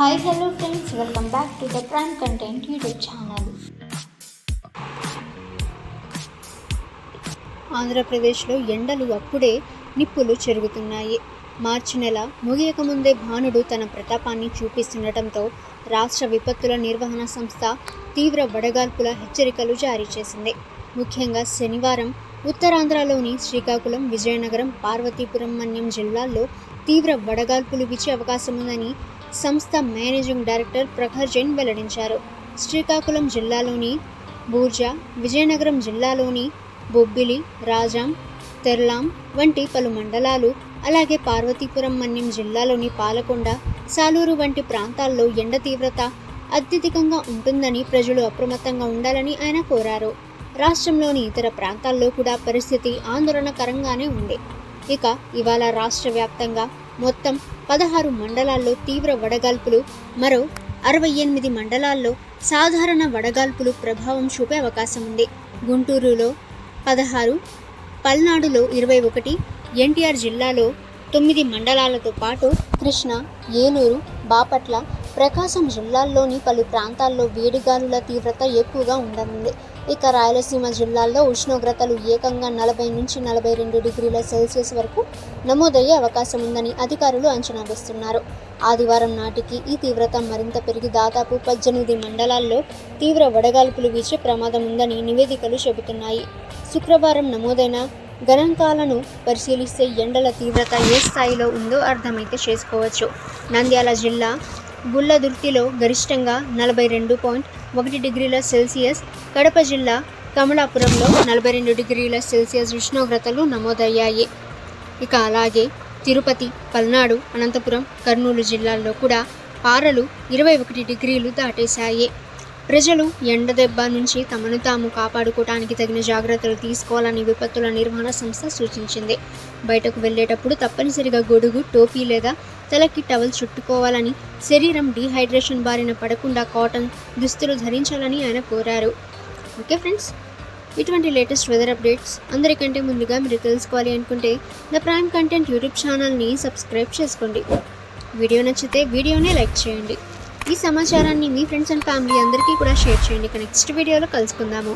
Hi, hello friends, welcome back to the Prime Content YouTube channel. ఆంధ్రప్రదేశ్లో ఎండలు అప్పుడే నిప్పులు చెరుగుతున్నాయి. మార్చి నెల ముగియకముందే భానుడు తన ప్రతాపాన్ని చూపిస్తుండటంతో రాష్ట్ర విపత్తుల నిర్వహణ సంస్థ తీవ్ర వడగాల్పుల హెచ్చరికలు జారీ చేసింది. ముఖ్యంగా శనివారం ఉత్తరాంధ్రలోని శ్రీకాకుళం, విజయనగరం, పార్వతీపురం, మన్యం జిల్లాల్లో తీవ్ర వడగాల్పులు వీచే అవకాశం ఉందని సంస్థ మేనేజింగ్ డైరెక్టర్ ప్రఖర్ జైన్ వెల్లడించారు. శ్రీకాకుళం జిల్లాలోని బూర్జా, విజయనగరం జిల్లాలోని బొబ్బిలి, రాజాం, తెర్లాం వంటి పలు మండలాలు, అలాగే పార్వతీపురం, మన్యం జిల్లాలోని పాలకొండ, సాలూరు వంటి ప్రాంతాల్లో ఎండ తీవ్రత అత్యధికంగా ఉంటుందని ప్రజలు అప్రమత్తంగా ఉండాలని ఆయన కోరారు. రాష్ట్రంలోని ఇతర ప్రాంతాల్లో కూడా పరిస్థితి ఆందోళనకరంగానే ఉంది. ఇక ఇవాళ రాష్ట్ర వ్యాప్తంగా మొత్తం 16 మండలాల్లో తీవ్ర వడగాల్పులు, మరో 68 మండలాల్లో సాధారణ వడగాల్పులు ప్రభావం చూపే అవకాశం ఉంది. గుంటూరులో 16, పల్నాడులో 21, ఎన్టీఆర్ జిల్లాలో 9 మండలాలతో పాటు కృష్ణా, ఏలూరు, బాపట్ల, ప్రకాశం జిల్లాల్లోని పలు ప్రాంతాల్లో వేడిగాలుల తీవ్రత ఎక్కువగా ఉండనుంది. ఇక రాయలసీమ జిల్లాల్లో ఉష్ణోగ్రతలు ఏకంగా 40 నుంచి 42 డిగ్రీల సెల్సియస్ వరకు నమోదయ్యే అవకాశం ఉందని అధికారులు అంచనా వేస్తున్నారు. ఆదివారం నాటికి ఈ తీవ్రత మరింత పెరిగి దాదాపు 18 మండలాల్లో తీవ్ర వడగాల్పులు వీచే ప్రమాదం ఉందని నివేదికలు చెబుతున్నాయి. శుక్రవారం నమోదైన గణాంకాలను పరిశీలిస్తే ఎండల తీవ్రత ఏ స్థాయిలో ఉందో అర్థమైతే చేసుకోవచ్చు. నంద్యాల జిల్లా గుల్లదుర్తిలో గరిష్టంగా 42.1 డిగ్రీల సెల్సియస్, కడప జిల్లా కమలాపురంలో 42 డిగ్రీల సెల్సియస్ ఉష్ణోగ్రతలు నమోదయ్యాయి. ఇక అలాగే తిరుపతి, పల్నాడు, అనంతపురం, కర్నూలు జిల్లాల్లో కూడా పారలు 21 డిగ్రీలు దాటేశాయి. ప్రజలు ఎండ దెబ్బ నుంచి తమను తాము కాపాడుకోవడానికి తగిన జాగ్రత్తలు తీసుకోవాలని విపత్తుల నిర్వహణ సంస్థ సూచించింది. బయటకు వెళ్ళేటప్పుడు తప్పనిసరిగా గొడుగు, టోపీ లేదా తలకి టవల్ చుట్టుకోవాలని, శరీరం డీహైడ్రేషన్ బారిన పడకుండా కాటన్ దుస్తులు ధరించాలని ఆయన కోరారు. ఓకే ఫ్రెండ్స్, ఇటువంటి లేటెస్ట్ వెదర్ అప్డేట్స్ అందరికంటే ముందుగా మీరు తెలుసుకోవాలి అనుకుంటే ద ప్రైమ్ కంటెంట్ యూట్యూబ్ ఛానల్ని సబ్స్క్రైబ్ చేసుకోండి. వీడియో నచ్చితే వీడియోని లైక్ చేయండి. ఈ సమాచారాన్ని మీ ఫ్రెండ్స్ అండ్ ఫ్యామిలీ అందరికీ కూడా షేర్ చేయండి. నెక్స్ట్ వీడియోలో కలుసుకుందాము.